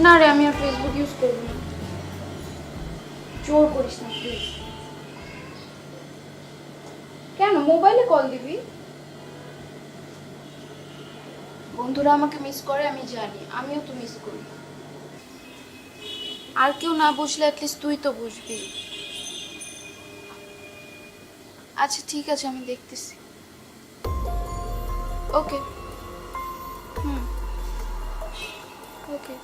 না রে, আমি আর ফেসবুক ইউজ করব না। জোর করিস না প্লিজ। কেন মোবাইলে কল দিবি? বন্ধুরা আমাকে মিস করে আমি জানি, আমিও তো মিস করি। আর কেউ না বুঝলে অ্যাটলিস্ট তুই তো বুঝবি। আচ্ছা ঠিক আছে, আমি দেখতেছি। ওকে। হুম। ওকে।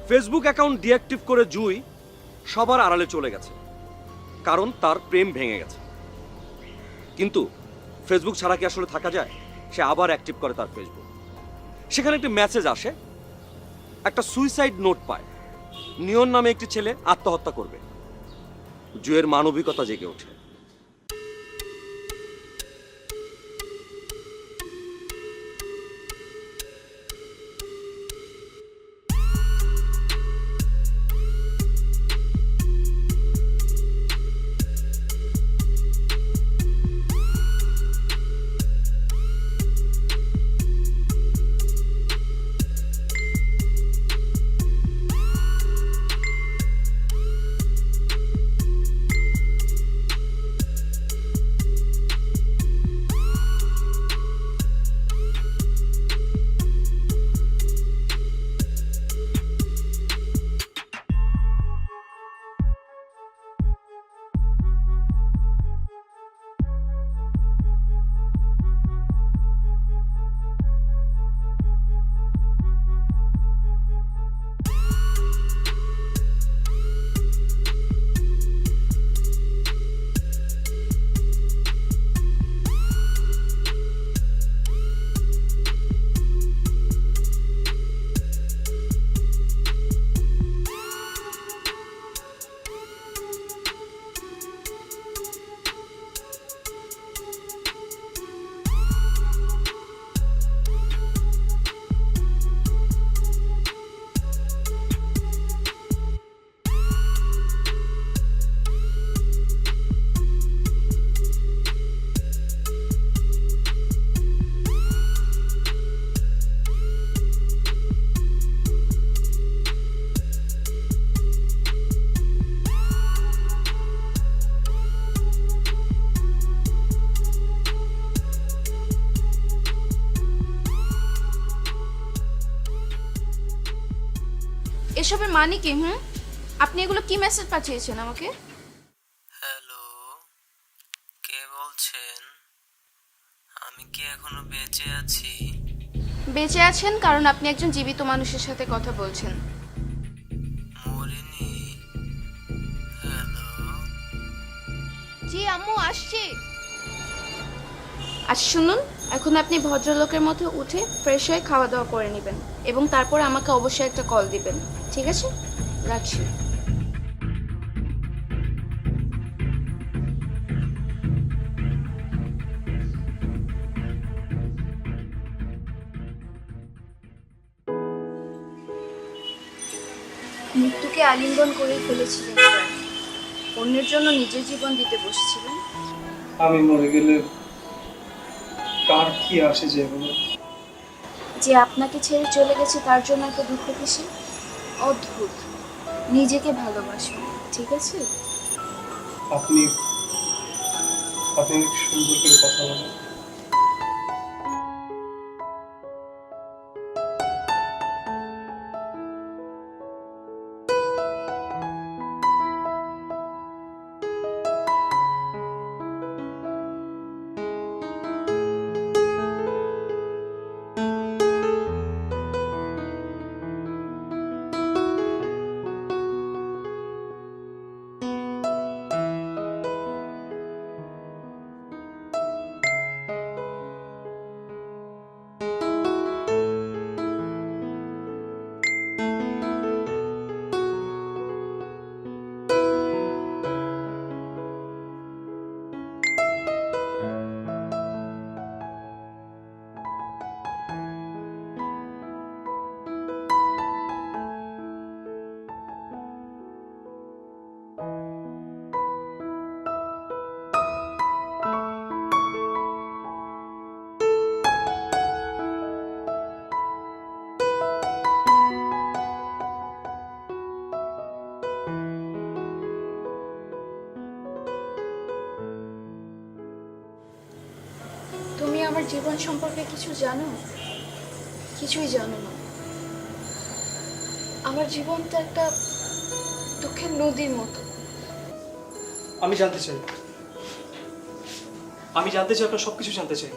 ফেসবুক অ্যাকাউন্ট ডিঅ্যাক্টিভ করে জুই সবার আড়ালে চলে গেছে, কারণ তার প্রেম ভেঙে গেছে। কিন্তু ফেসবুক ছাড়া কি আসলে থাকা যায়? সে আবার অ্যাক্টিভ করে তার ফেসবুক। সেখানে একটি মেসেজ আসে, একটা সুইসাইড নোট পায়। নিয়ন নামে একটি ছেলে আত্মহত্যা করবে। জুয়ের মানবিকতা জেগে ওঠে। এসবের মানে কি? আপনি এগুলো কি মেসেজ পাঠিয়েছেন আমাকে? হ্যালো, কে বলছেন? আমি কি এখনো বেঁচে আছি? বেঁচে আছেন কারণ আপনি একজন জীবিত মানুষের সাথে কথা বলছেন। মরিনি। হ্যালো। জি আম্মু, আসছি। আচ্ছা শুনুন, এখন আপনি ভদ্রলোকের মতো উঠে ফ্রেশ হয়ে খাওয়া দাওয়া করে নেবেন এবং তারপর আমাকে অবশ্যই একটা কল দিবেন, ঠিক আছে? রাখছি। মৃত্যুকে আলিঙ্গন করে ফেলেছিলেন প্রায়। অন্যের জন্য নিজের জীবন দিতে বসেছিলেন। আমি মরে গেলে কার কি আসে যায় বলো? যে আপনাকে ছেড়ে চলে গেছে তার জন্য এত দুঃখ কিসে? অদ্ভুত। নিজেকে ভালোবাসুন, ঠিক আছে? আপনি আপনি অনেক সুন্দর করে কথা বলেন। আমার জীবন সম্পর্কে কিছু জানো? কিছুই জানো না। আমার জীবনটা একটা দুঃখের নদীর মতো। আমি জানতে চাই, আপনার সবকিছু জানতে চাই।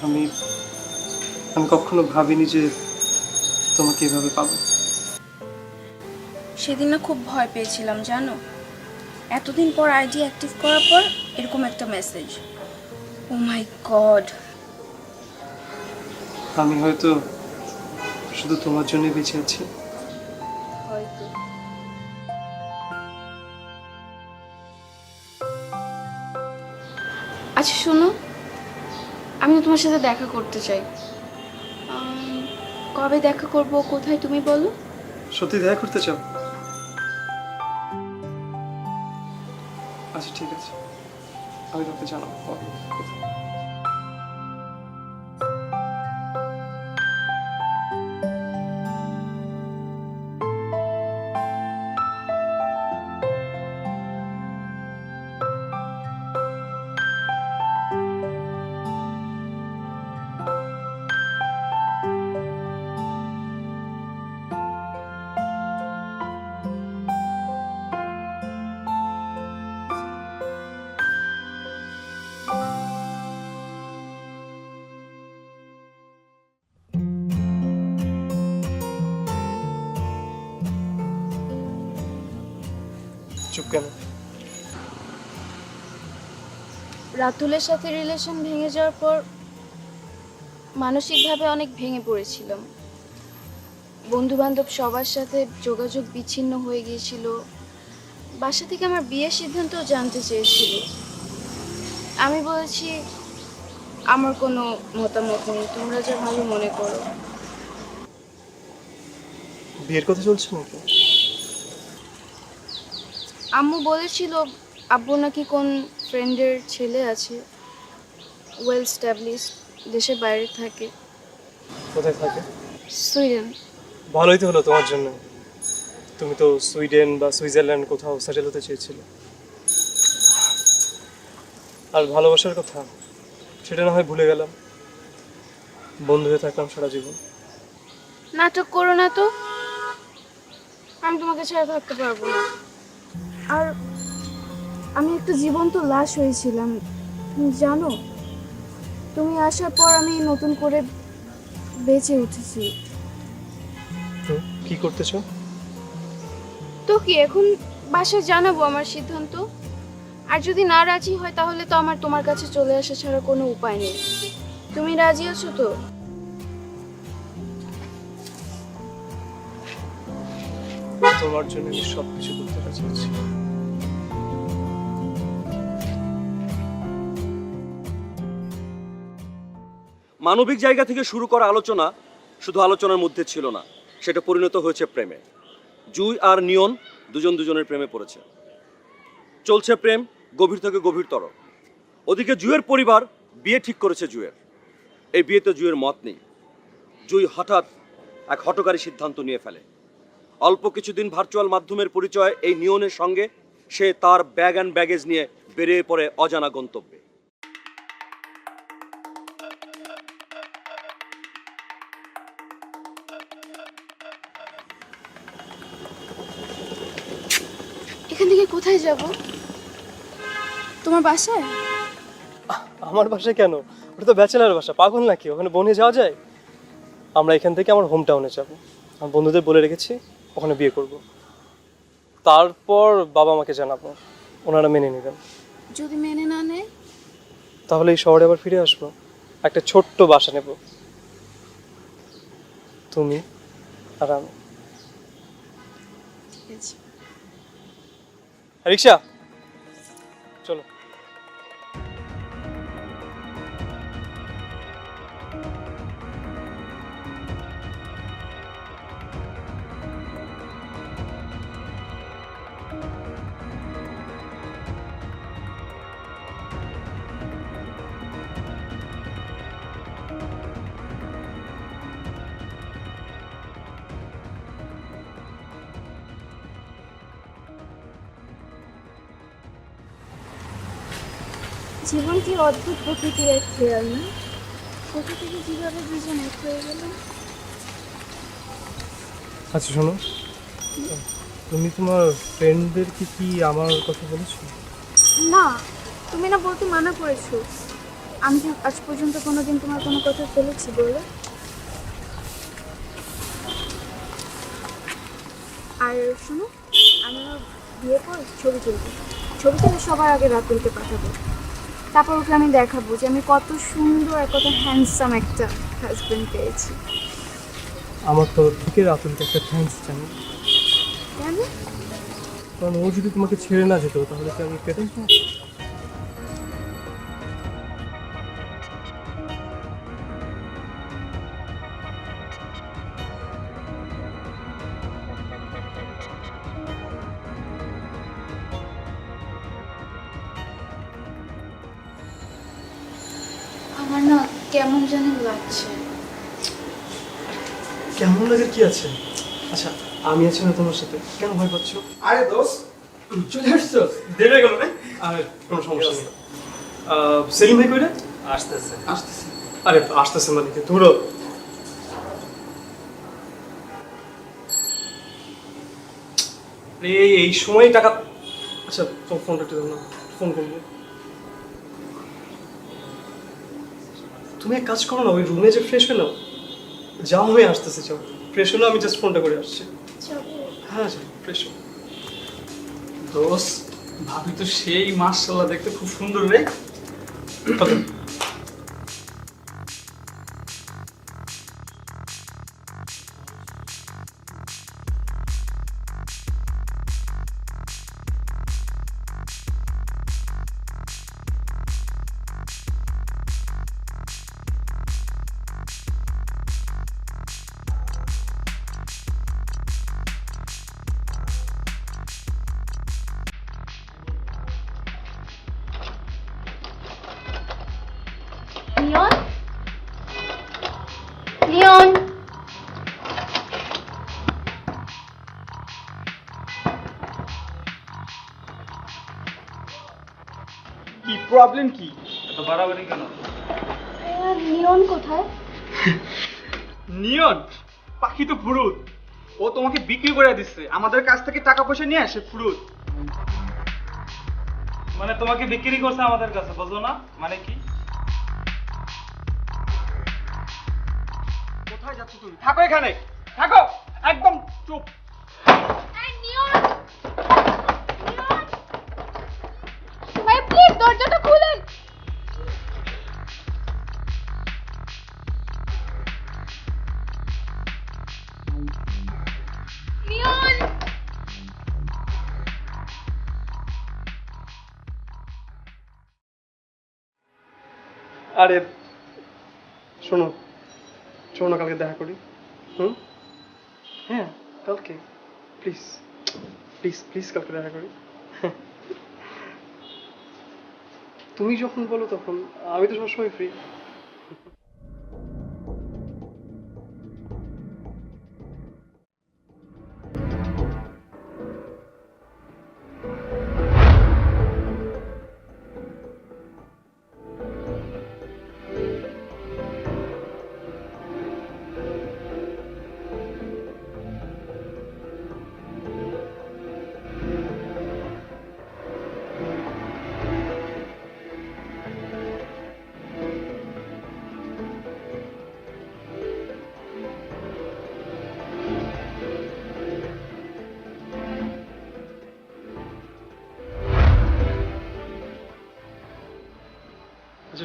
আমি আমি কখনো ভাবিনি যে তোমাকে এভাবে পাবো। সেদিন না খুব ভয় পেয়েছিলাম জানো। এতদিন পর আইডি অ্যাক্টিভ করার পর এরকম একটা মেসেজ। ও মাই গড। আমি হয়তো শুধু তোমার জন্য বেঁচে আছি। হয়তো। আচ্ছা শোনো, আমি তোমার সাথে দেখা করতে চাই। কবে দেখা করব, কোথায় তুমি বলো? সত্যি দেখা করতে চাও? আচ্ছা ঠিক আছে, আমি তোকে জানাবো কবে, কোথায়। চুপ কেন? রাতুলের সাথে রিলেশন ভেঙে যাওয়ার পর মানসিকভাবে অনেক ভেঙে পড়েছিলাম। বন্ধু বান্ধব সবার সাথে যোগাযোগ বিচ্ছিন্ন হয়ে গিয়েছিল। বাসা থেকে আমার বিয়ের সিদ্ধান্ত জানতে চেয়েছিল। আমি বলেছি আমার কোনো মতামত নেই, তোমরা যা ভালো মনে করো। বিয়ের কথা চলছে নাকি? আম্মু বলেছিল আব্বু নাকি কোন ফ্রেন্ডের ছেলে আছে, ওয়েল স্ট্যাবলিশড, দেশের বাইরে থাকে, কোথায় থাকে? সুইডেন। ভালোই তো হলো তোমার জন্য। তুমি তো সুইডেন বা সুইজারল্যান্ড কোথাও সেটেল হতে চেয়েছিলে। আর ভালোবাসার কথা, সেটা না হয় ভুলে গেলাম, বন্ধু হয়ে থাকলাম সারা জীবন। নাটক করো না তো, আমি তোমাকে ছাড়া থাকতে পারবো না। আর আমি একটা জীবন্ত লাশ হয়েছিলাম, তুমি জানো। তুমি আসার পর আমি নতুন করে বেঁচে উঠেছি। তো কি করতে চাও? তো কি এখন বাসায় জানাবো আমার সিদ্ধান্ত? আর যদি না রাজি হয় তাহলে তো আমার তোমার কাছে চলে আসা ছাড়া কোনো উপায় নেই। তুমি রাজি আছো তো? তোমার জন্য আমি সবকিছু করতে রাজি আছি। মানবিক জায়গা থেকে শুরু করা আলোচনা শুধু আলোচনার মধ্যে ছিল না, সেটা পরিণত হয়েছে প্রেমে। জুই আর নিয়ন দুজন দুজনের প্রেমে পড়েছে। চলছে প্রেম গভীর থেকে গভীরতর। ওদিকে জুয়ের পরিবার বিয়ে ঠিক করেছে জুয়ের। এই বিয়েতে জুয়ের মত নেই। জুই হঠাৎ এক হঠকারী সিদ্ধান্ত নিয়ে ফেলে। অল্প কিছুদিন ভার্চুয়াল মাধ্যমের পরিচয় এই নিয়নের সঙ্গে সে তার ব্যাগ অ্যান্ড ব্যাগেজ নিয়ে বেরিয়ে পড়ে অজানা গন্তব্যে। এখান থেকে কোথায় যাব? তোমার বাসায়? আমার বাসায় কেন? ওটা তো ব্যাচেলার বাসা, পাগল নাকি? ওখানে বনে যাওয়া যায়? আমরা এখান থেকে আমার হোম টাউনে যাবো। আমার বন্ধুদের বলে রেখেছি ওখানে বিয়ে করব। তারপর বাবা মাকে জানাবো, ওনারা মেনে নেবেন। যদি মেনে না নেয়? তাহলে এই শহরে আবার ফিরে আসবো। একটা ছোট্ট বাসা নেব, তুমি আর আমি। ঠিক আছে। রিক্সা, চলো। জীবন কি অদ্ভুত প্রকৃতির এক খেয়াল না? কোথা থেকে কিভাবে দুজন এক হয়ে গেল। আচ্ছা শোনো, তুমি তোমার ফ্রেন্ডদেরকে কি আমার কথা বলেছো? না, তুমি না বলতে মানা করেছো। আমি কি আজ পর্যন্ত কোনোদিন তোমার কোনো কথা বলেছি বলে? আর শোনো, আমরা বিয়ে পর ছবি তুলবো। ছবি তুলে সবার আগে রাতুলকে পাঠাবো। তারপর ওকে আমি দেখাবো যে আমি কত সুন্দর আর কত হ্যান্ডসাম একটা হাজবেন্ড পেয়েছি। আমার তরফ থেকে রাতুলকে একটা থ্যাঙ্কস জানি, কেন? কারণ ও যদি তোমাকে ছেড়ে না যেত তাহলে কি আমি পেতাম না? আমার না কেমন জানি লাগছে। কেমন লাগে কি আছে? আচ্ছা আমি আছি না তোমার সাথে, কেন ভয় পাচ্ছ? আরে দোস্ত, চলে আসছো? দেরি হয়ে গেল না? আর কোনো সমস্যা নেই। সেলিম ভাই কইরা আসতেছে। আসতেছি। আরে আসতেছে মানে কি ধরো। এই সময় টাকা। আচ্ছা তোমার ফোনটা একটু দাও না, ফোন করবো। তুমি এক কাজ করো না, ওই রুমে যে ফ্রেশ হয়ে নাও, যাও হয়ে আসতেছে, যাও ফ্রেশ হলো, আমি জাস্ট ফোনটা করে আসছি। হ্যাঁ যাও ফ্রেশ হো। দোস্ত, ভাবি তো সেই মাশাআল্লাহ, দেখতে খুব সুন্দর রে। কত? নিয়ন, নিয়ন, কি প্রবলেম কি? এত বাড়াবাড়ি কেন? নিয়ন কোথায়? নিয়ন পাখি তো ফুরুত, ও তোমাকে বিক্রি করে দিচ্ছে, আমাদের কাছ থেকে টাকা পয়সা নিয়ে আসে ফুরুত। মানে তোমাকে বিক্রি করছে আমাদের কাছে, বুঝলো না? মানে কি? কোথায় যাচ্ছ তুমি? থাকো এখানে, থাকো, একদম চুপ। ভাই প্লিজ দরজাটা খুলেন। নিয়ন, আরে শোনো, চলো না কালকে দেখা করি। হ্যাঁ কালকে, প্লিজ প্লিজ প্লিজ কালকে দেখা করি। তুমি যখন বলো তখন, আমি তো সবসময় ফ্রি।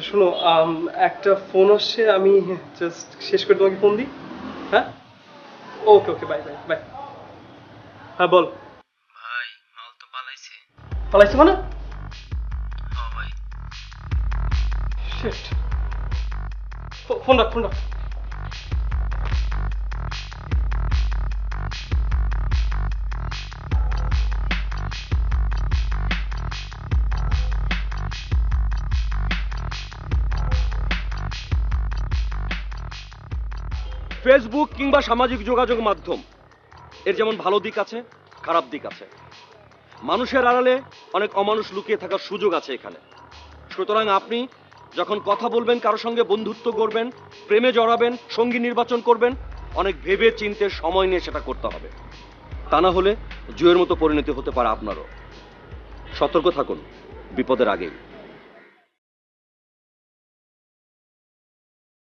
শোনো একটা ফোন আসছে, আমি জাস্ট শেষ করে তোমাকে ফোন দিই। হ্যাঁ, ওকে ওকে, বাই বাই বাই। হ্যাঁ বল। ভাই মাল তো পালাইছে। পালাইছে মানে? ও ভাই। শিট, ফোন রাখ ফোন রাখ। ফেসবুক কিংবা সামাজিক যোগাযোগ মাধ্যম এর যেমন ভালো দিক আছে, খারাপ দিক আছে। মানুষের আড়ালে অনেক অমানুষ লুকিয়ে থাকার সুযোগ আছে এখানে। সুতরাং আপনি যখন কথা বলবেন, কারো সঙ্গে বন্ধুত্ব করবেন, প্রেমে জড়াবেন, সঙ্গী নির্বাচন করবেন, অনেক ভেবে চিন্তে সময় নিয়ে সেটা করতে হবে। তা না হলে জুয়ের মতো পরিণতি হতে পারে আপনারও। সতর্ক থাকুন বিপদের আগেই।